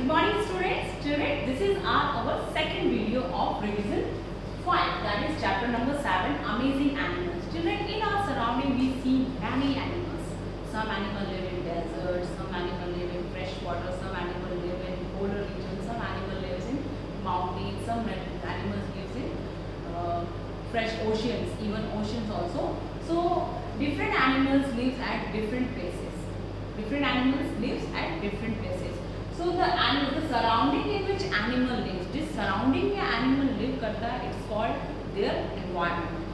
Good morning students. Today this is our second video of revision 5, that is chapter number 7, amazing animals. Children, in our surrounding we see many animals. Some animals live in deserts, some animals live in fresh water, some animals live in polar regions, some animals live in mountains, some animals live in fresh oceans, even oceans also. So different animals live at different places. Different animals live at different places. So the surrounding in which animal lives, जिस surrounding में animal live करता है, it's called their environment.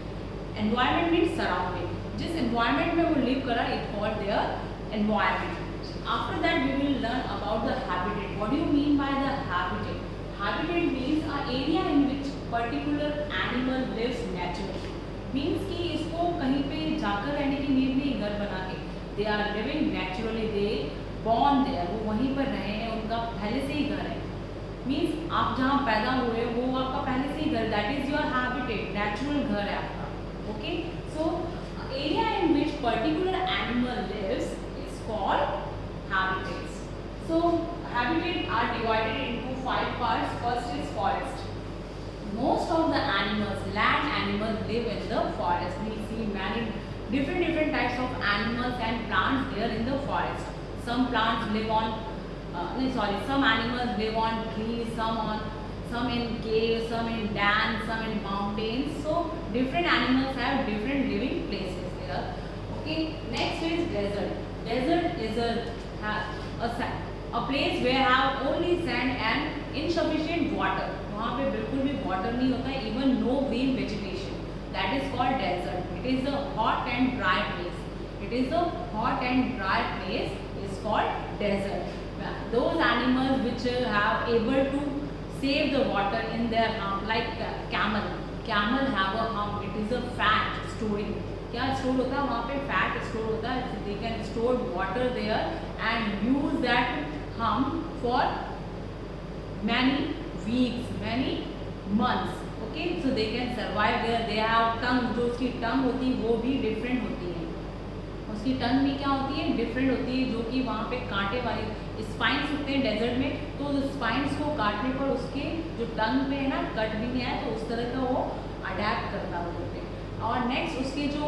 Environment means surrounding. जिस environment में वो live कर रहा है, it's called their environment. After that we will learn about the habitat. What do you mean by the habitat? Habitat means an area in which particular animal lives naturally. Means कि इसको कहीं पे जाकर रहने की नीड नहीं, घर बना के. They are living naturally. They born there. वो वहीं पर रहे हैं, उनका पहले से ही घर है. Means आप जहाँ पैदा हुए वो आपका पहले से ही घर. That is your habitat. Natural घर है आपका. Okay. So area in which particular animal lives is called habitats. So habitats are divided into 5 parts. First is forest. Most of the animals, land animals, live in the forest. We see many different types of animals and plants there in the forest. Some plants live on, some animals live on trees, some in caves, some in dams, some in mountains. So different animals have different living places there. Okay. Next is desert. Desert is a place where have only sand and insufficient water. वहाँ पे बिल्कुल भी water नहीं होता है, even no green vegetation. That is called desert. It is a hot and dry place. It is a hot and dry place is called desert. Those animals which have able to save the water in their hump, like camel. Camel have a hump. It is a fat storing. क्या store होता है वहाँ पे? Fat store होता है. They can store water there and use that hump for many weeks, many months. Okay, so they can survive there. They have tongue. जो उसकी टंग होती है वो भी डिफरेंट होती है. उसकी टंग भी क्या होती है? डिफरेंट होती है, जो कि वहाँ पे कांटे वाली स्पाइन्स होते हैं डेजर्ट में. तो स्पाइन्स को काटने पर उसके जो टंग पे है ना, कट भी नहीं आया, तो उस तरह का वो अडेप्ट करता होते हैं. और नेक्स्ट उसके जो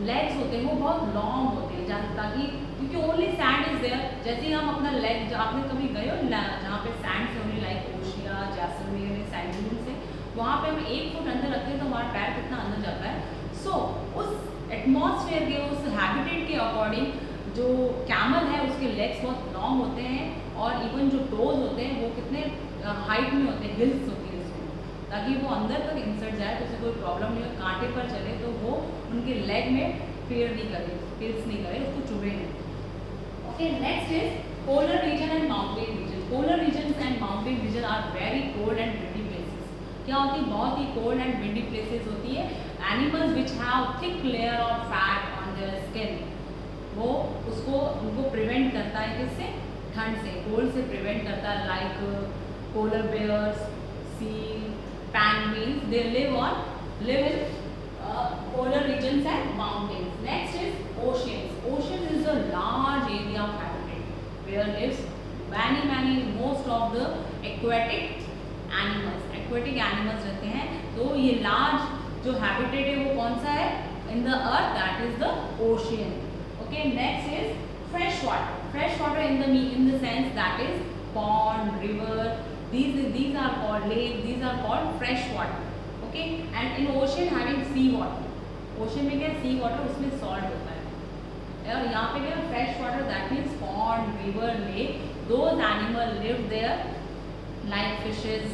लेग्स होते हैं वो बहुत लॉन्ग होते हैं, ताकि क्योंकि ओनली सैंड इज देयर. जैसे ही हम अपना लेग, आपने कभी गए हो जहाँ पे सैंड से ओनली लाइक ओशिया, जैसलमेर, सैंड से, वहाँ पे हम 1 फुट अंदर रखते हैं तो हमारा पैर कितना अंदर जाता है. सो उस एटमॉस्फेयर के, उस हैबिटेट के अकॉर्डिंग जो कैमल है उसके लेग्स बहुत लॉन्ग होते हैं, और इवन जो टोज होते हैं वो कितने हाइट में होते हैं, हिल्स होती है उसमें, ताकि वो अंदर तक इंसर्ट जाए तो उसे कोई प्रॉब्लम नहीं हो. कांटे पर चले तो वो उनके लेग में pierce नहीं करे, उसको चुभे नहीं. Okay. Next is polar region and mountain region. Polar region and mountain region are very cold and windy places. क्या होती है? बहुत ही कोल्ड एंड विंडी प्लेसेस होती है. Animals which have thick layer of fat on their skin, वो उनको prevent करता है किससे? ठंड से, कोल्ड से प्रिवेंट करता है. Like polar bears, seal, penguins, they live in polar regions and mountains. Next is oceans. Ocean is a large area of habitat where lives most of the aquatic animals. Aquatic animals रहते हैं. तो ये large जो habitat है वो कौन सा है? In the earth, that is the ocean. Okay. Next is fresh water. Fresh water in the sense that is pond, river. These are called lake. These are called fresh water. Okay. And in ocean having sea water. Ocean में क्या? sea water, उसमें salt होता है. और यहाँ पे क्या? fresh water, that means pond, river, lake. Those animals live there like fishes,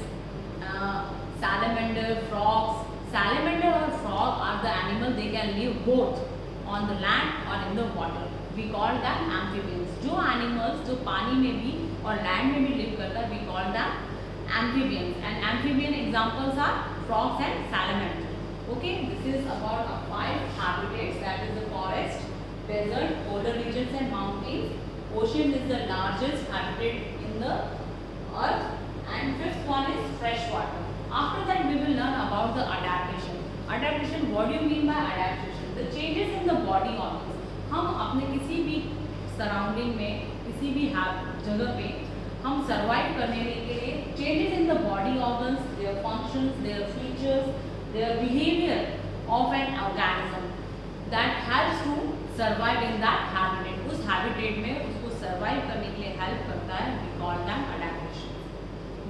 salamander, frogs. Salamander or frog are the animals. They can live both on the land or in the water. We call them amphibians. जो animals जो पानी में भी और land में भी live करता है, we call them amphibians. And amphibian examples are frogs and salamander. Okay, this is about 5 habitats, that is the forest, desert, polar regions and mountains. Ocean is the largest habitat in the earth, and 5th one is fresh water. After that we will learn about the adaptation. Adaptation, what do you mean by adaptation? The changes in the body organs. हम अपने किसी भी surrounding में, किसी भी जगह पे हम सर्वाइव करने के लिए changes in the body organs, their functions, their features, their behaviour of an organism that helps to survive in that habitat. उस हैबिटेट में उसको सर्वाइव करने के लिए हेल्प करता है, we call them adaptation.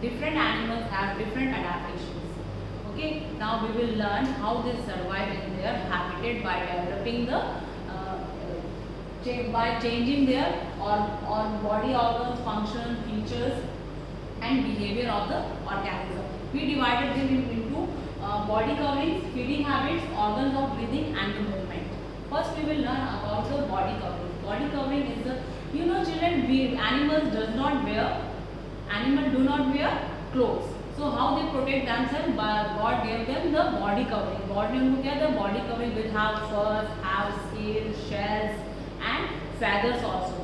Different animals have different adaptations. Okay, now we will learn how they survive in their habitat by developing the by changing their or body organs, function, features and behavior of the organism. We divided them into body coverings, feeding habits, organs of breathing and the movement. First we will learn about the body covering. Body covering is the, you know children, animals do not wear clothes. So how they protect themselves? By God gave them the body covering. God ने उनको क्या था? Body covering will have furs, have scales, shells and feathers also.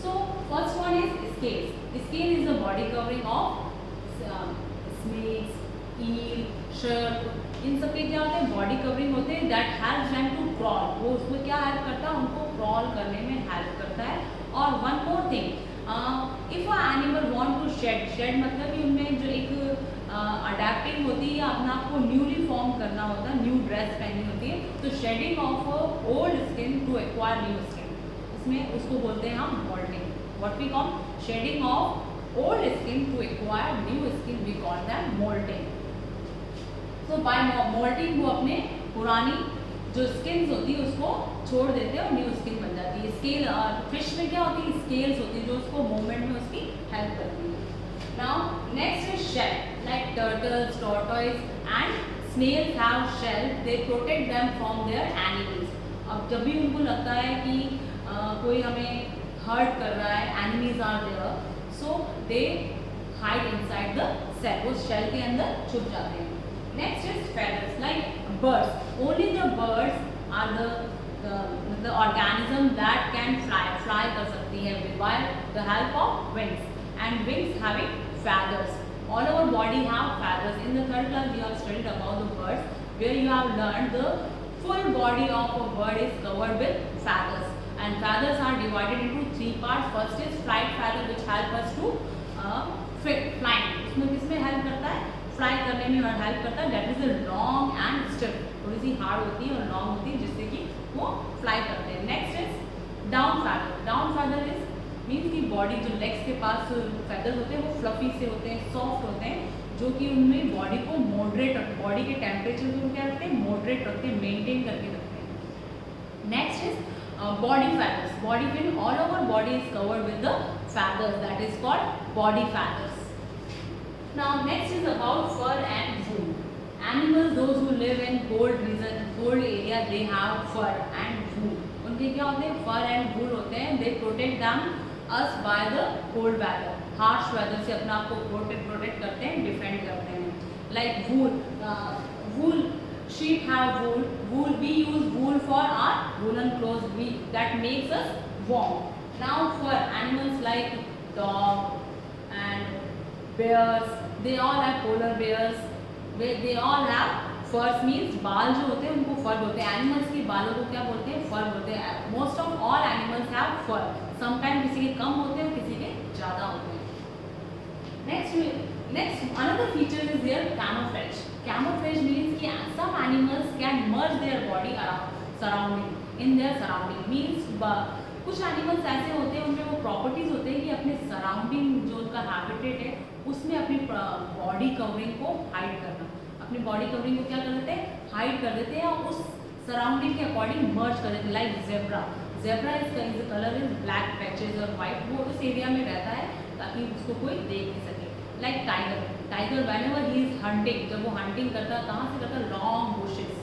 So first one is scales. Scale is the body covering of snakes, eel, shark. इन सब के क्या होते हैं? Body covering होते हैं that helps them to crawl. वो उसको क्या हेल्प करता है? उनको crawl करने में हेल्प करता है. और one more thing, if a animal want to shed मतलब कि उनमें जो एक अडेप्टिंग होती है या अपना आपको न्यूली फॉर्म करना होता है, न्यू ड्रेस पहनी होती है, तो shedding of old skin to acquire new skin, इसमें उसको बोलते हैं हम moulting. What we call shedding of old skin to acquire new skin, we call that moulting. तो बाय मोल्टिंग वो अपने पुरानी जो स्किन्स होती है उसको छोड़ देते हैं और न्यू स्किन बन जाती है. स्केल फिश में क्या होती है? स्केल्स होती है जो उसको मूवमेंट में उसकी हेल्प करती है. Now next is shell, like turtles, tortoise and snails have shell. They protect them from their enemies. अब जब भी उनको लगता है कि कोई हमें हर्ट कर रहा है, enemies are there, so they hide inside the shell. वो shell के अंदर छुप जाते हैं. Next is feathers, like birds. Only the birds are the organism that can fly कर सकती है by the help of wings, and wings having feathers. All our body have feathers. In the third class we have studied about the birds, where you have learned the full body of a bird is covered with feathers, and feathers are divided into three parts. First is flight feather, which help us to fly. इसमें किसमें help करता है? Fly करने में help करता है. That is a long and stiff, थोड़ी सी hard होती है और लॉन्ग होती है जिससे कि वो फ्लाई करते हैं. Next is down feather. Down feather is means की बॉडी जो लेग्स के पास फेदर्स होते हैं वो फ्लफी से होते हैं, सॉफ्ट होते हैं, जो कि उनमें बॉडी को मॉडरेट, बॉडी के टेम्परेचर को क्या रखते हैं? मॉडरेट रखते हैं, मेंटेन करके रखते हैं. Next is body feathers. Body fin all over body is covered with the feathers, that is called body feathers. Now next is about fur and wool. Animals, those who live in cold region, cold area, they have fur and wool. उनके क्या होते हैं? fur and wool होते हैं. They protect them us by the cold weather. harsh weather से अपना आपको protect करते हैं, defend करते हैं. Like wool, sheep have wool. We use wool for our woolen clothes. That makes us warm. Now for animals like dog and bears, they all have polar bears. They all have furs, means बाल जो होते हैं उनको फर बोलते हैं. Animals के बालों को क्या बोलते हैं? फर बोलते हैं. Most of all animals have fur. Sometime किसी के कम होते हैं, किसी के ज़्यादा होते हैं. Next another feature is there camouflage. Camouflage means कि some animals can merge their body surrounding in their surrounding. means कुछ एनिमल्स ऐसे होते हैं उनमें वो प्रॉपर्टीज होते हैं कि अपने सराउंडिंग जो उनका हैबिटेट है उसमें अपनी बॉडी कवरिंग को हाइड करना, अपनी बॉडी कवरिंग को क्या कर देते हैं? हाइड कर देते हैं और उस सराउंडिंग के अकॉर्डिंग मर्ज कर देते हैं. Like zebra. Zebra is colour is black patches और वाइट. वो उस एरिया में रहता है ताकि उसको कोई देख नहीं सके. Like tiger whenever he is hunting, जब वो हंटिंग करता है कहाँ से करता है? Long bushes,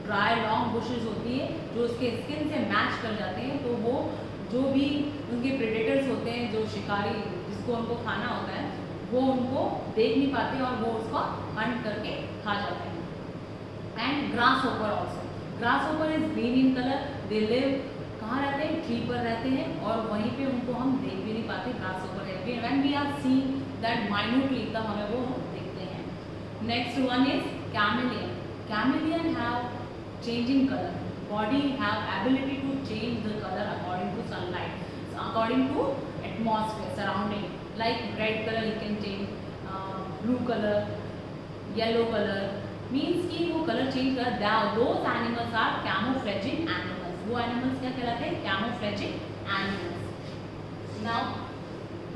dry long bushes होती है जो उसके स्किन से मैच कर जाते हैं. तो वो जो भी उनके प्रेडेटर्स होते हैं, जो शिकारी जिसको उनको खाना होता है, वो उनको देख नहीं पाते और वो उसको हंट करके खा जाते हैं. And grass hopper also. Grass hopper is green in colour. They live कहाँ रहते हैं? ट्री पर रहते हैं और वहीं पे उनको हम देख भी नहीं पाते. ग्रास होपर है. When we are seeing that minutely, तब हमें वो देखते हैं. Next one is chameleon. Chameleon have changing color. Body have ability to change the color according to sunlight, according to atmosphere, surrounding. like red color you can change, blue color, yellow color, means कि वो color change कर, those animals are camouflaging animals. वो animals क्या कहलाते हैं? Camouflaging animals. Now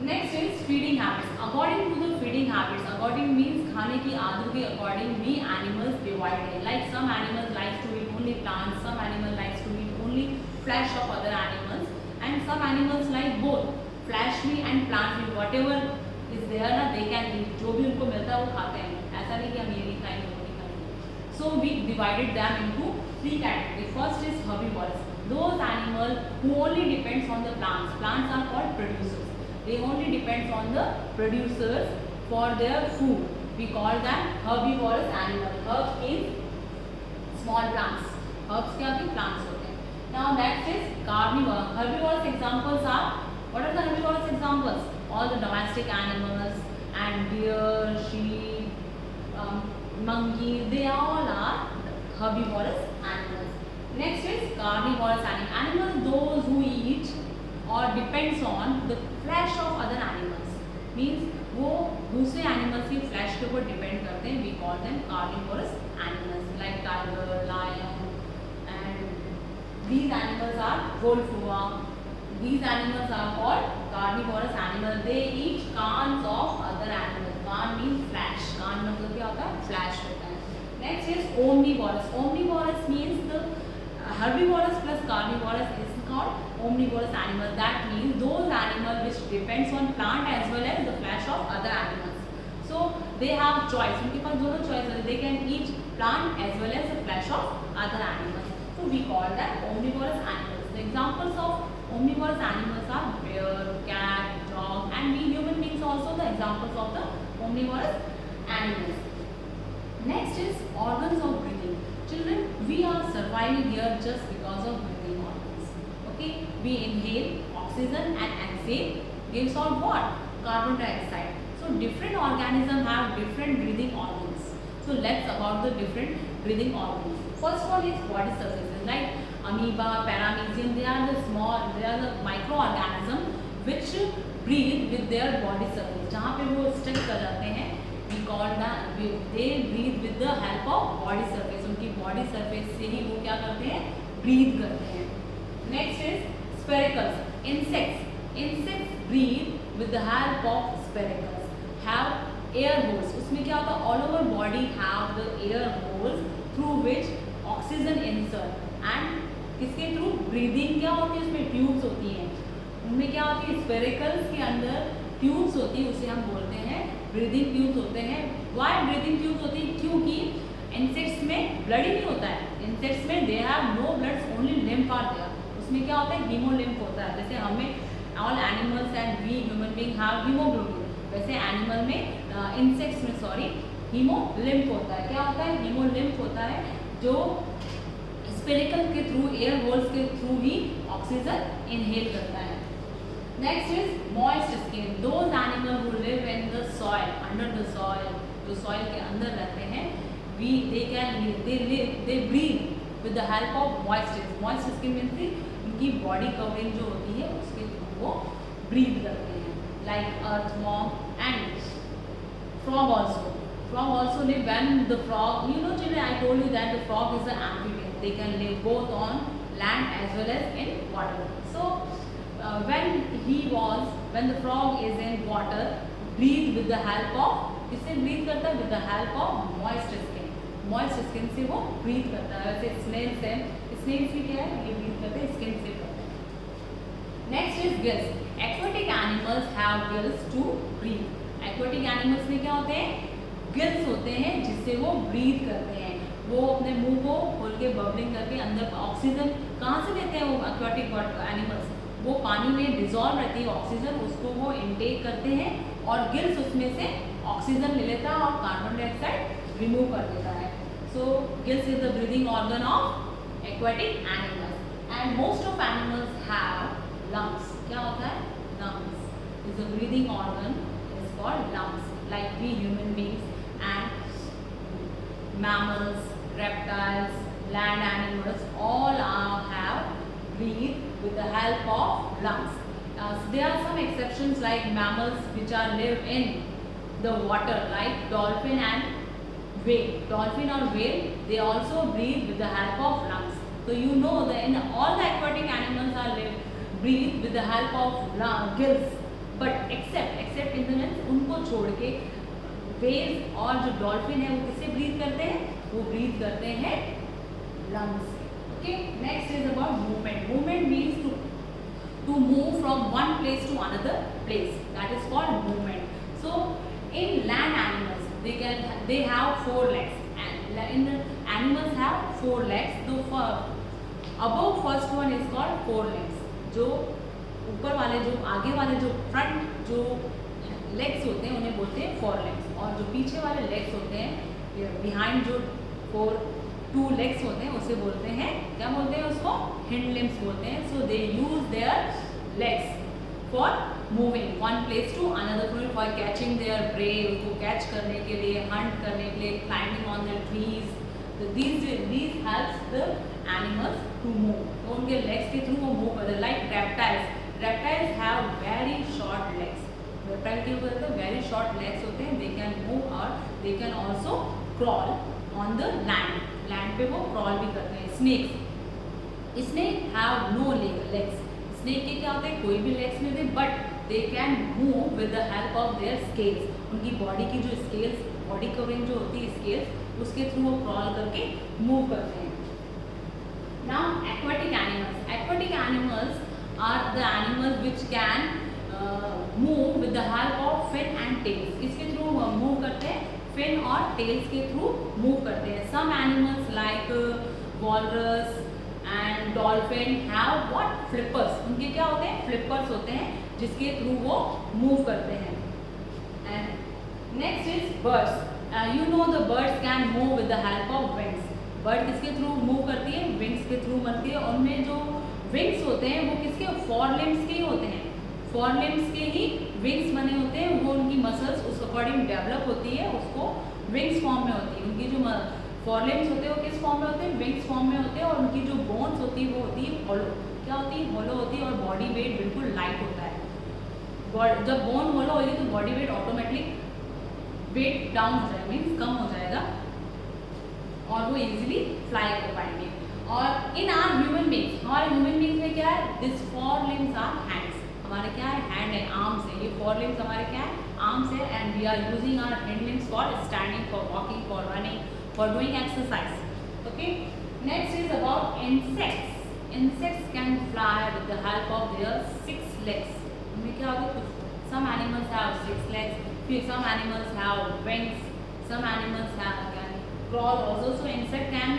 next is feeding habits. According to the feeding habits, according means खाने की आदत के according we animals divided. Like some animals likes to eat only plants, some animals likes to eat only flesh of other animals, and some animals like both flesh meat and plant meat. Whatever is there ना they can eat. जो भी उनको मिलता है वो खाते हैं. ऐसा नहीं कि हम ये नहीं खाएंगे वो नहीं खाएंगे. So we divided them into three categories. First is herbivores. Those animals who only depends on the plants. Plants are called producers. They only depends on the producers for their food. We call them herbivorous animal. Herbs means small plants. Herbs क्या भी plants होते हैं. Now next is carnivore. Herbivorous examples are, what are the herbivorous examples? All the domestic animals and deer, sheep, monkey. They all are herbivorous animals. Next is carnivorous animals. Animals those who eat or depends on the flesh of other animals. Means वो दूसरे animals की flesh के ऊपर depend करते हैं. We call them carnivorous animals like tiger, lion, and these animals are wolf. These animals are called carnivorous animals. They eat carns of other animals. Carn means flesh. Carn मतलब क्या होता है? Flesh होता है. Next is omnivorous. Omnivorous means the herbivorous plus carnivorous is called omnivorous animal. That means those animals which depends on plant as well as the flesh of other animals. So they have choice. उनके पास दोनों choice है. They can eat plant as well as the flesh of other animals. So we call that omnivorous animals. The examples of omnivorous animals are bear, cat, dog, and we human beings also the examples of the omnivorous animals. Next is organs of breathing. Children, we are surviving here just because of breathing organs. Okay, we inhale oxygen and exhale gives out what? Carbon dioxide. So different organisms have different breathing organs. So let's about the different breathing organs. First one is body surfaces like amoeba, paramecium. They are the microorganisms which breathe with their body surface. जहाँ पे वो stick कर जाते हैं, we call that they breathe with the help of body surface. उनकी body surface से ही वो क्या करते हैं? Breathe करते हैं. Next is spiracles. Insects breathe with the help of spiracles. Have air holes. उसमें क्या होता है? All over body have the air holes through which oxygen insert. And किसके थ्रू? ब्रीदिंग क्या होती है? उसमें ट्यूब्स होती हैं. उनमें क्या होती है? स्पेरिकल्स के अंदर ट्यूब्स होती है, उसे हम बोलते हैं ब्रीदिंग ट्यूब्स होते हैं. वाई ब्रीदिंग ट्यूब्स होती है? क्योंकि इंसेक्ट्स में ब्लड ही नहीं होता है. इंसेक्ट्स में they have no blood, only lymph are there. उसमें क्या होता है? हीमोलिम्फ होता है. जैसे हमें all animals and we human being have haemoglobin, वैसे एनिमल में इंसेक्ट्स में हीमोलिम्फ होता है. क्या होता है? हीमोलिम्फ होता है जो स्पेरिकल के थ्रू, एयर होल्स के थ्रू ही ऑक्सीजन इनहेल करता है. Next is moist skin. Those animal who live in the soil, under the soil, जो सॉइल के अंदर रहते हैं, they breathe with the help of moist skin. Moist skin means उनकी body covering जो होती है उसके थ्रू वो ब्रीथ करते हैं. Like earthworm and frog also. Frog also live when the frog, you know children, I told you that the frog is an amphibian. They can live both on land as well as in water. So when the frog is in water, breathe with the help of, किससे breathe करता है? With the help of moist skin. Moist skin से वो breathe करता है. वैसे snails भी क्या है? ये breathe करते हैं, skin से करते हैं. Next is gills. Aquatic animals have gills to breathe. Aquatic animals में क्या होते हैं? गिल्स होते हैं जिससे वो ब्रीथ करते हैं. वो अपने मुंह को खोल के बबलिंग करके अंदर ऑक्सीजन कहाँ से लेते हैं? वो एक्वाटिक एनिमल्स, वो पानी में डिजॉल्व रहती है ऑक्सीजन, उसको वो इनटेक करते हैं और गिल्स उसमें से ऑक्सीजन ले लेता है और कार्बन डाइऑक्साइड रिमूव कर देता है. So gills is the breathing organ of aquatic animals. And most of animals have lungs. क्या होता है? Lungs is the breathing organ is called lungs. Like we human beings and mammals, reptiles, land animals, all have breathe with the help of lungs. There are some exceptions like mammals which are live in the water, like dolphin and whale. Dolphin or whale, they also breathe with the help of lungs. So you know that in all the aquatic animals are breathe with the help of gills, but except in the sense उनको छोड़ के whales और जो dolphin है वो किससे breathe करते हैं? वो breathe करते हैं lungs से. Okay, next is about movement. Movement means to move from one place to another place. That is called movement. So in land animals, they have 4 legs, and in animals have 4 legs. So for above first one is called 4 legs. जो ऊपर वाले जो आगे वाले जो front जो legs होते हैं उन्हें बोलते हैं 4 legs, और जो पीछे वाले लेग्स होते हैं बिहाइंड जो 2 legs होते हैं उसे बोलते हैं, क्या बोलते हैं उसको? हिंड लिम्स बोलते हैं. So they use their legs for moving one place to another, for catching their prey, उसको कैच करने के लिए, हंट करने के लिए, क्लाइंबिंग ऑन द ट्रीज. तो these helps the animals to move. तो उनके लेग्स के थ्रू वो मूव करते हैं. Like reptiles have very short legs. Reptile के ऊपर वेरी शॉर्ट लेग्स होते हैं. दे कैन मूव और they can also crawl on the land पे वो क्रॉल भी करते हैं. Snake have no legs. Snake के क्या होते हैं? कोई भी लेग्स नहीं होते, but they can move with the help of their scales. उनकी बॉडी की जो स्केल्स, बॉडी कवरिंग जो होती है स्केल्स, उसके थ्रू वो क्रॉल करके मूव करते हैं. Now aquatic animals are the animals which can move with the help of fin and tails. इसके थ्रू मूव करते हैं, फिन और टेल्स के थ्रू मूव करते हैं. Some animals like walrus and dolphin have what? Flippers. उनके क्या होते हैं? फ्लिपर्स होते हैं जिसके थ्रू वो मूव करते हैं. And next is birds. You know the birds can move with the help of wings. Bird किसके थ्रू मूव करती है? विंग्स के थ्रू बनती है. उनमें जो विंग्स होते हैं वो किसके? 4 limbs के ही होते हैं. 4 limbs के ही विंग्स बने होते हैं. वो उनकी मसल्स उस अकॉर्डिंग डेवलप होती है, उसको विंग्स फॉर्म में होती है. उनकी जो 4 limbs होते हैं वो किस फॉर्म में होते हैं? विंग्स फॉर्म में होते हैं. और उनकी जो बोन्स होती है वो होती है हॉलो. क्या होती है? हॉलो होती है. और बॉडी वेट बिल्कुल लाइट होता है. जब बोन हॉलो होगी तो body weight automatic weight down हो जाएगा, मीन्स कम हो जाएगा, और वो इजीली फ्लाई कर पाएंगे. और इन आर ह्यूमन बींग्स, हमारे ह्यूमन बींग्स में क्या है? This 4 limbs are hands. हमारे क्या है? हैंड है, आर्म्स है. ये 4 limbs हमारे क्या है? आर्म्स है. And we are using our hand limbs for standing, for walking, for running, for doing exercise. Okay, next is about insects. Insects can fly with the help of their 6 legs. उनमें क्या होगा? Some animals have 6 legs. Some animals have wings. Some animals can crawl also. So insect can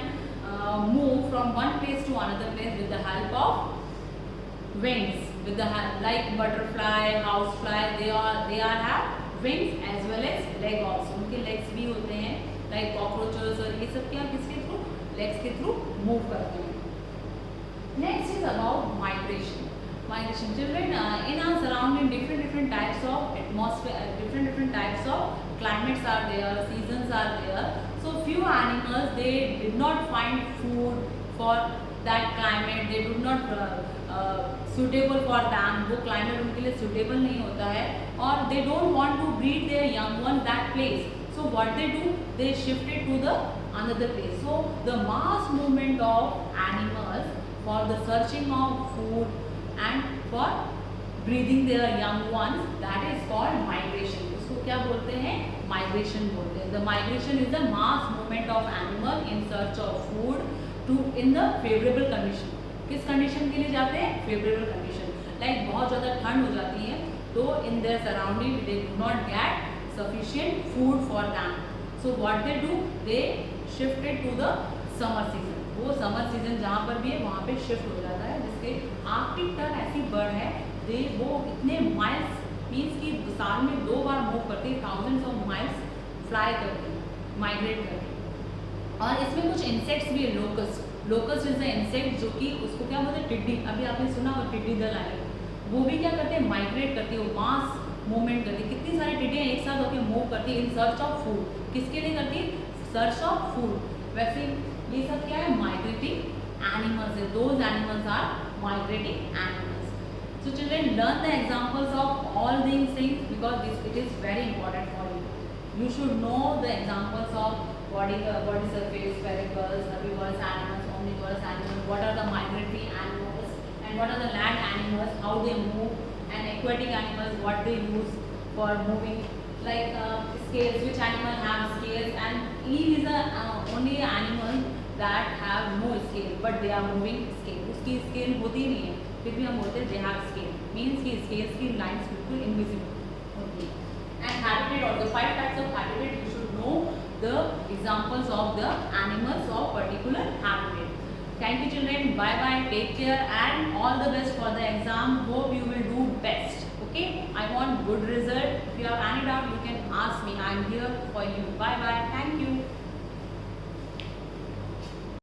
move from one place to another place with the help of wings. With the like butterfly, housefly, they are have wings as well as leg also. उनके legs भी होते हैं. Like cockroaches और ये सब क्या किसके through? Legs के through move करते हैं. Next is about migration. Children, in our surrounding, different types of atmosphere, different types of climates are there, seasons are there. So few animals, they did not find food for that climate. They do not suitable for them. वो climate उनके लिए suitable नहीं होता है, और they don't want to breed their young one that place. So what they do? They shift it to the another place. So the mass movement of animals for the searching of food and for breeding their young ones, that is called migration. उसको क्या बोलते हैं? Migration बोलते हैं. The migration is the mass movement of animal in search of food to in the favorable condition. किस condition के लिए जाते हैं? Favorable condition. Like बहुत ज़्यादा ठंड हो जाती है तो in their surrounding they do not get sufficient food for them. So what they do? They shift it to the summer season. वो समर सीजन जहाँ पर भी है वहाँ पे शिफ्ट हो जाता है. जिसके आर्कटिक टर्न ऐसी बर्ड है, वो इतने माइल्स मीन्स की साल में 2 बार मूव करती है, थाउजेंड्स ऑफ माइल्स फ्लाई करती है, माइग्रेट करती है. और इसमें कुछ इंसेक्ट्स भी है. लोकस्ट इज द इंसेक्ट जो कि उसको क्या बोलते हैं? टिड्डी. अभी आपने सुना हो टिड्डी दल आए, वो भी क्या करते हैं? माइग्रेट करती है, वो मास मूवमेंट करती है. कितनी सारी टिड्डियाँ एक साथ होकर मूव करती है इन सर्च ऑफ फूड. किसके लिए करती है? Search of food. वैसे ये सब क्या है? माइग्रेटिंग एनिमल्स है. Those animals are migrating animals. So children, learn the examples of all these things because it is very important for you. You should know the examples of body surface, sphericals, herbivorous animals, omnivorous animals, what are the migratory animals, and what are the land animals, how they move, and aquatic animals, what they use for moving, like scales, which animal have scales, and eel is a only animal that have no scale, but they are moving scale. उसकी scale होती नहीं है, फिर भी हम बोलते हैं they have scale, means कि scales की lines बिल्कुल invisible होती है. And habitat, or the 5 types of habitat, you should know the examples of the animals of particular habitat. Thank you children, bye bye, take care, and all the best for the exam. Hope you will do best. Okay, I want good result. If you have any doubt, you can ask me. I am here for you. Bye bye, thank you.